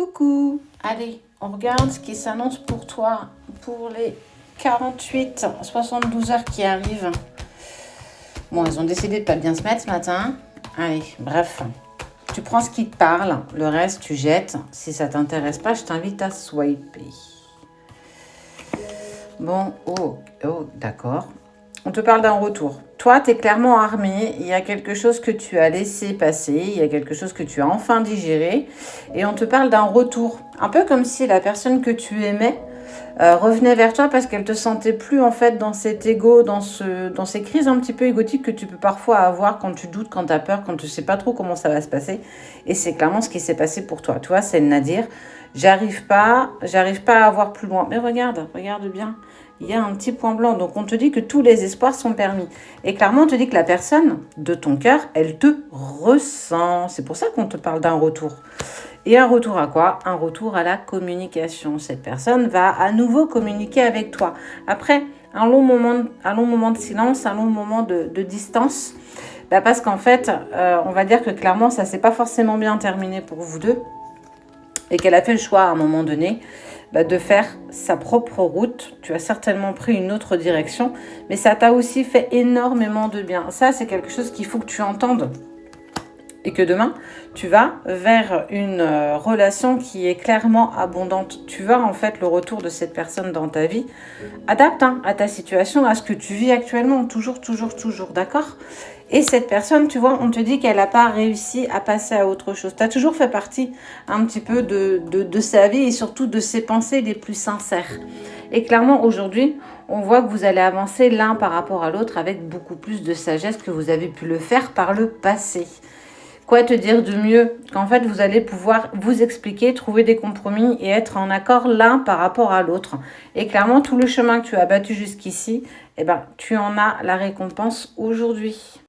Coucou! Allez, on regarde ce qui s'annonce pour toi pour les 48-72 heures qui arrivent. Bon, elles ont décidé de pas bien se mettre ce matin. Allez, bref. Tu prends ce qui te parle, le reste tu jettes. Si ça t'intéresse pas, je t'invite à swiper. Bon, d'accord. On te parle d'un retour. Toi, tu es clairement armé. Il y a quelque chose que tu as laissé passer. Il y a quelque chose que tu as enfin digéré. Et on te parle d'un retour. Un peu comme si la personne que tu aimais revenait vers toi parce qu'elle te sentait plus en fait dans cet ego, dans ces crises un petit peu égotiques que tu peux parfois avoir quand tu doutes, quand tu as peur, quand tu sais pas trop comment ça va se passer. Et c'est clairement ce qui s'est passé pour toi. Tu vois, c'est Nadir. J'arrive pas à voir plus loin. Mais regarde bien. Il y a un petit point blanc. Donc, on te dit que tous les espoirs sont permis. Et clairement, on te dit que la personne de ton cœur, elle te ressent. C'est pour ça qu'on te parle d'un retour. Et un retour à quoi? Un retour à la communication. Cette personne va à nouveau communiquer avec toi. Après un long moment de silence, un long moment de distance, parce qu'en fait, on va dire que clairement, ça ne s'est pas forcément bien terminé pour vous deux. Et qu'elle a fait le choix à un moment donné de faire sa propre route. Tu as certainement pris une autre direction, mais ça t'a aussi fait énormément de bien. Ça, c'est quelque chose qu'il faut que tu entendes. Et que demain, tu vas vers une relation qui est clairement abondante. Tu vas en fait le retour de cette personne dans ta vie. Adapte à ta situation, à ce que tu vis actuellement. Toujours, d'accord? Et cette personne, tu vois, on te dit qu'elle n'a pas réussi à passer à autre chose. Tu as toujours fait partie un petit peu de sa vie et surtout de ses pensées les plus sincères. Et clairement, aujourd'hui, on voit que vous allez avancer l'un par rapport à l'autre avec beaucoup plus de sagesse que vous avez pu le faire par le passé. Quoi te dire de mieux qu'en fait, vous allez pouvoir vous expliquer, trouver des compromis et être en accord l'un par rapport à l'autre. Et clairement, tout le chemin que tu as battu jusqu'ici, tu en as la récompense aujourd'hui.